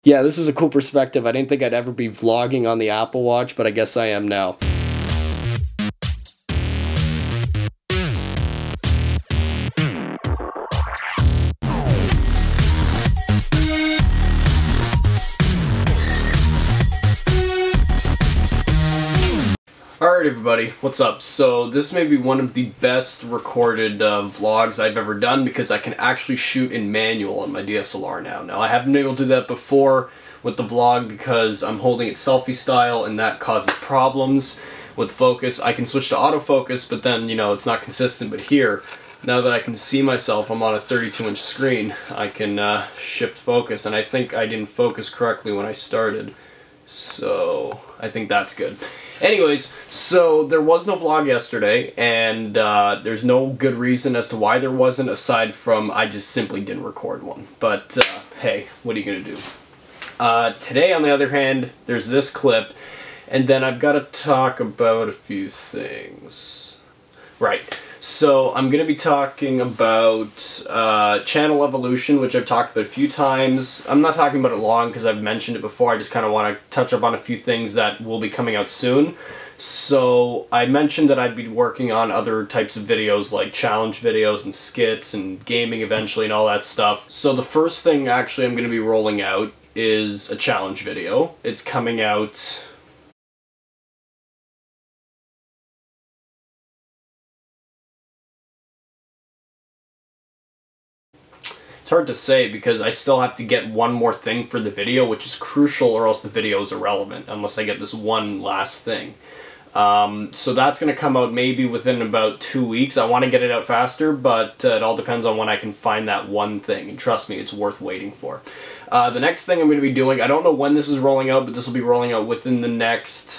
Yeah, this is a cool perspective. I didn't think I'd ever be vlogging on the Apple Watch, but I guess I am now. Alright everybody, what's up? So this may be one of the best recorded vlogs I've ever done because I can actually shoot in manual on my DSLR now. Now I haven't been able to do that before with the vlog because I'm holding it selfie style and that causes problems with focus. I can switch to autofocus, but then, you know, it's not consistent. But here, now that I can see myself, I'm on a 32-inch screen, I can shift focus, and I think I didn't focus correctly when I started. So I think that's good. Anyways, so there was no vlog yesterday, and there's no good reason as to why there wasn't, aside from I just simply didn't record one. But hey, what are you gonna do? Today, on the other hand, there's this clip, and then I've got to talk about a few things. Right. So I'm going to be talking about channel evolution, which I've talked about a few times. I'm not talking about it long because I've mentioned it before. I just kind of want to touch up on a few things that will be coming out soon. So I mentioned that I'd be working on other types of videos like challenge videos and skits and gaming eventually and all that stuff. So the first thing actually I'm going to be rolling out is a challenge video. It's coming out... It's hard to say because I still have to get one more thing for the video, which is crucial, or else the video is irrelevant unless I get this one last thing. So that's going to come out maybe within about 2 weeks. I want to get it out faster, but it all depends on when I can find that one thing. And trust me, it's worth waiting for. The next thing I'm going to be doing, I don't know when this is rolling out, but this will be rolling out within the next...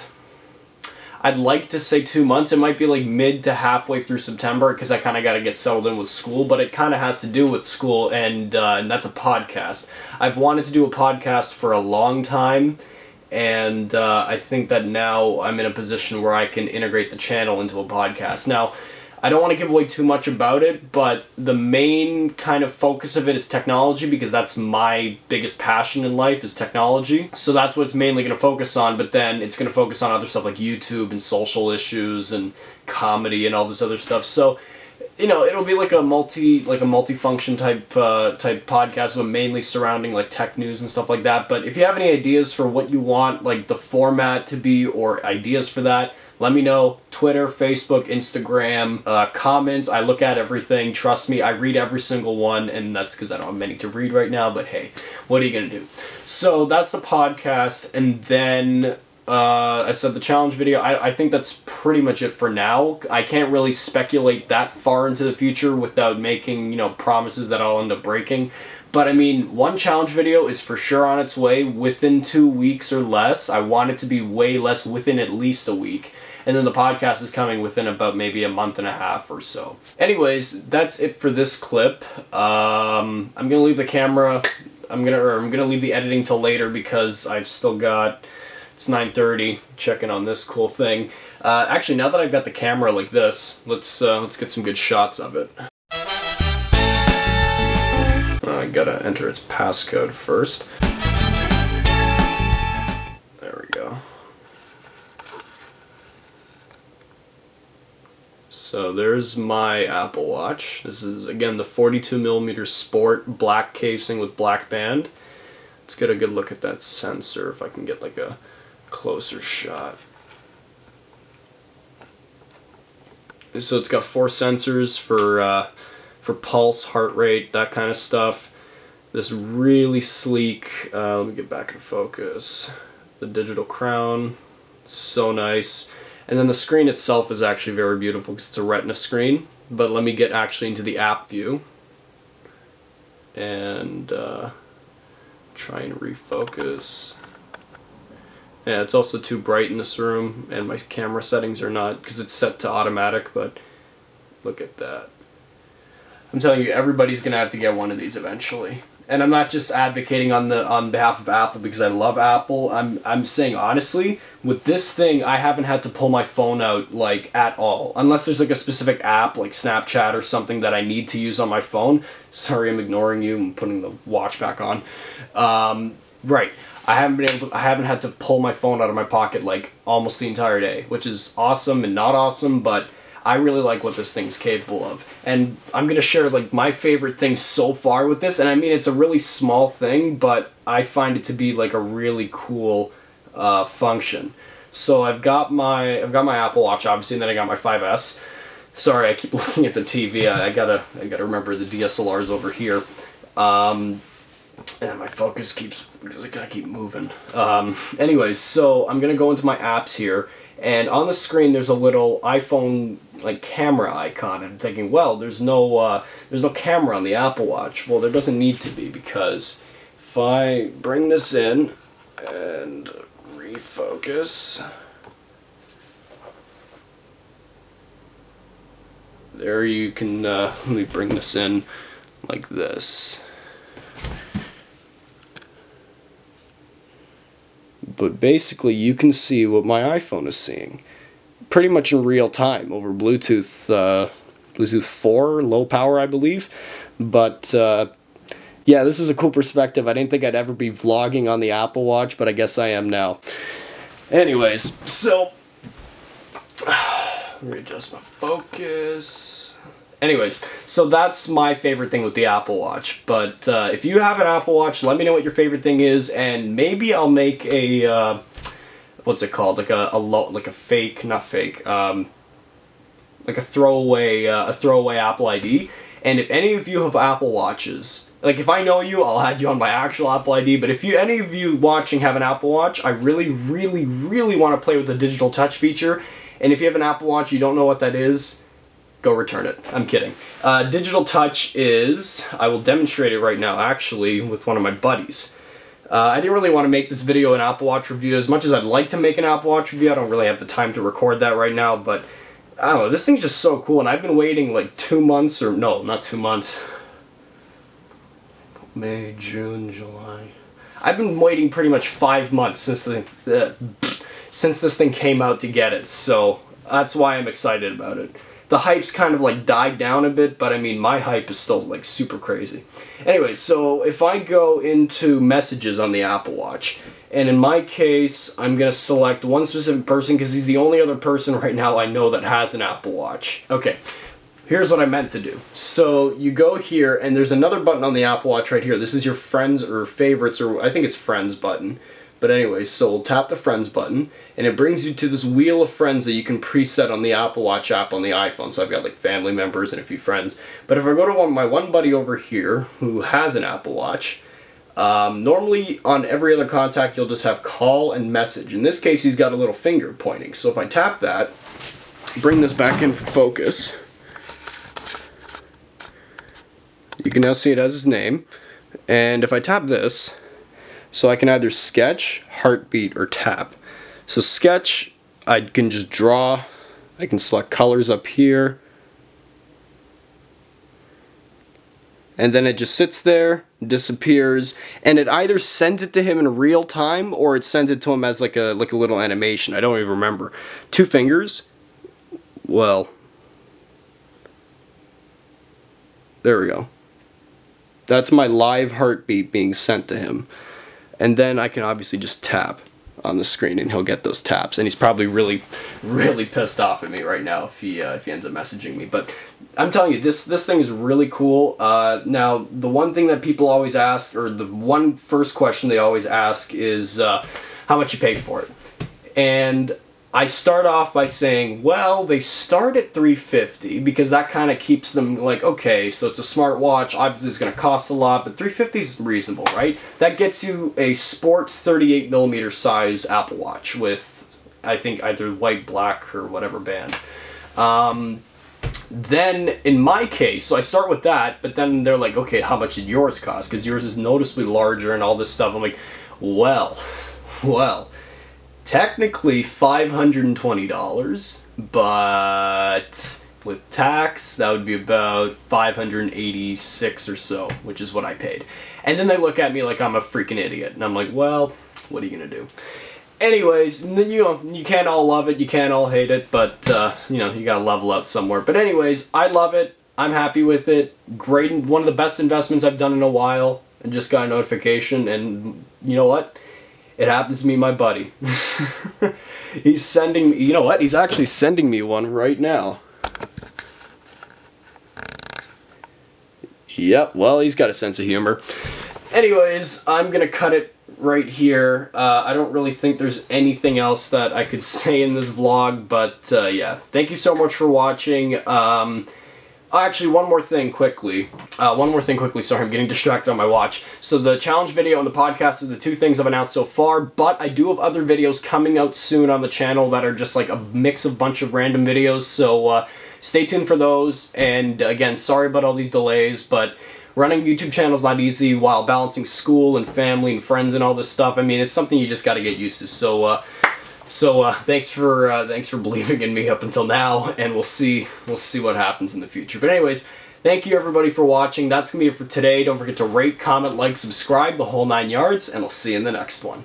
I'd like to say 2 months. It might be like mid to halfway through September because I kind of got to get settled in with school, but it kind of has to do with school, and that's a podcast. I've wanted to do a podcast for a long time, and I think that now I'm in a position where I can integrate the channel into a podcast. Now, I don't want to give away too much about it, but the main kind of focus of it is technology, because that's my biggest passion in life, is technology. So that's what it's mainly going to focus on, but then it's going to focus on other stuff like YouTube and social issues and comedy and all this other stuff. So, you know, it'll be like a multi-function type podcast, but mainly surrounding like tech news and stuff like that. But if you have any ideas for what you want like the format to be, or ideas for that, let me know. Twitter, Facebook, Instagram, comments. I look at everything. Trust me, I read every single one, and that's because I don't have many to read right now, but hey, what are you going to do? So that's the podcast, and then I said the challenge video. I think that's pretty much it for now. I can't really speculate that far into the future without making, you know, promises that I'll end up breaking. But I mean, one challenge video is for sure on its way within 2 weeks or less. I want it to be way less, within at least a week. And then the podcast is coming within about maybe a month and a half or so. Anyways, that's it for this clip. I'm gonna leave the camera. I'm gonna leave the editing till later because I've still got. It's 9:30. Checking on this cool thing. Actually, now that I've got the camera like this, let's get some good shots of it. I gotta enter its passcode first. There we go. So there's my Apple Watch. This is, again, the 42mm Sport black casing with black band. Let's get a good look at that sensor if I can get like a closer shot. So it's got 4 sensors for pulse, heart rate, that kind of stuff. This really sleek, let me get back in focus. The digital crown, so nice. And then the screen itself is actually very beautiful because it's a retina screen. But let me get actually into the app view and try and refocus. Yeah, it's also too bright in this room, and my camera settings are not, because it's set to automatic, but look at that. I'm telling you, everybody's gonna have to get one of these eventually. And I'm not just advocating on behalf of Apple because I love Apple. I'm saying honestly, with this thing, I haven't had to pull my phone out like at all, unless there's like a specific app like Snapchat or something that I need to use on my phone. Sorry, I'm ignoring you. I'm putting the watch back on. Right. I haven't had to pull my phone out of my pocket like almost the entire day, which is awesome and not awesome, but I really like what this thing's capable of. And I'm going to share like my favorite thing so far with this, and I mean it's a really small thing, but I find it to be like a really cool function. So I've got my Apple Watch obviously, and then I got my 5S. Sorry, I keep looking at the TV. I gotta remember the DSLR's over here. And my focus keeps, because I gotta keep moving. Anyways, so I'm gonna go into my apps here, and on the screen there's a little iPhone like camera icon. I'm thinking, well, there's no camera on the Apple Watch. Well, there doesn't need to be, because if I bring this in and refocus, there you can. Let me bring this in like this. But basically you can see what my iPhone is seeing pretty much in real time over Bluetooth, Bluetooth 4, low power I believe. But yeah, this is a cool perspective. I didn't think I'd ever be vlogging on the Apple Watch, but I guess I am now. Anyways, so let me adjust my focus. Anyways, so that's my favorite thing with the Apple Watch. But if you have an Apple Watch, let me know what your favorite thing is, and maybe I'll make a what's it called? Like a fake, not fake, like a throwaway Apple ID. And if any of you have Apple Watches, like if I know you, I'll add you on my actual Apple ID. But if any of you watching have an Apple Watch, I really, really, really want to play with the digital touch feature. And if you have an Apple Watch, you don't know what that is, go return it. I'm kidding. Digital touch is, I will demonstrate it right now actually with one of my buddies. I didn't really want to make this video an Apple Watch review. As much as I'd like to make an Apple Watch review, I don't really have the time to record that right now, but I don't know, this thing's just so cool, and I've been waiting like 2 months, or no, not 2 months. May, June, July. I've been waiting pretty much 5 months since this thing came out to get it, so that's why I'm excited about it. The hype's kind of like died down a bit, but I mean my hype is still like super crazy. Anyway, so if I go into messages on the Apple Watch, and in my case I'm gonna select one specific person because he's the only other person right now I know that has an Apple Watch. Okay, here's what I meant to do. So you go here, and there's another button on the Apple Watch right here. This is your friends or favorites, or I think it's friends button. But anyway, so we'll tap the friends button, and it brings you to this wheel of friends that you can preset on the Apple Watch app on the iPhone. So I've got like family members and a few friends. But if I go to my one buddy over here who has an Apple Watch, normally on every other contact you'll just have call and message. In this case he's got a little finger pointing. So if I tap that, bring this back in focus, you can now see it as his name. And if I tap this, so I can either sketch, heartbeat, or tap. So sketch, I can just draw. I can select colors up here. And then it just sits there, disappears, and it either sends it to him in real time or it sends it to him as like a little animation. I don't even remember. 2 fingers. Well, there we go. That's my live heartbeat being sent to him. And then I can obviously just tap on the screen and he'll get those taps. And he's probably really, really pissed off at me right now if he ends up messaging me. But I'm telling you, this thing is really cool. Now, the one thing that people always ask, or the one first question they always ask is how much you pay for it. And I start off by saying, well, they start at $350 because that kind of keeps them like, okay, so it's a smartwatch, obviously it's going to cost a lot, but $350 is reasonable, right? That gets you a sport 38mm size Apple Watch with, I think, either white, black, or whatever band. Then, in my case, so I start with that, but then they're like, okay, how much did yours cost? Because yours is noticeably larger and all this stuff. I'm like, well... Technically $520, but with tax that would be about $586 or so, which is what I paid. And then they look at me like I'm a freaking idiot, and I'm like, well, what are you gonna do? Anyways, you know, you can't all love it, you can't all hate it, but you know, you gotta level out somewhere. But anyways, I love it. I'm happy with it. Great, one of the best investments I've done in a while. I just got a notification, and you know what? It happens to be my buddy. He's sending me, you know what? He's actually sending me one right now. Yep, well, he's got a sense of humor. Anyways, I'm gonna cut it right here. I don't really think there's anything else that I could say in this vlog, but yeah. Thank you so much for watching. Actually, one more thing quickly. Sorry, I'm getting distracted on my watch. So the challenge video and the podcast are the two things I've announced so far, but I do have other videos coming out soon on the channel that are just like a mix of bunch of random videos, so stay tuned for those. And again, sorry about all these delays, but running a YouTube channel is not easy while balancing school and family and friends and all this stuff. I mean, it's something you just got to get used to. So, thanks for believing in me up until now, and we'll see what happens in the future. But anyways, thank you everybody for watching. That's gonna be it for today. Don't forget to rate, comment, like, subscribe, the whole 9 yards, and I'll see you in the next one.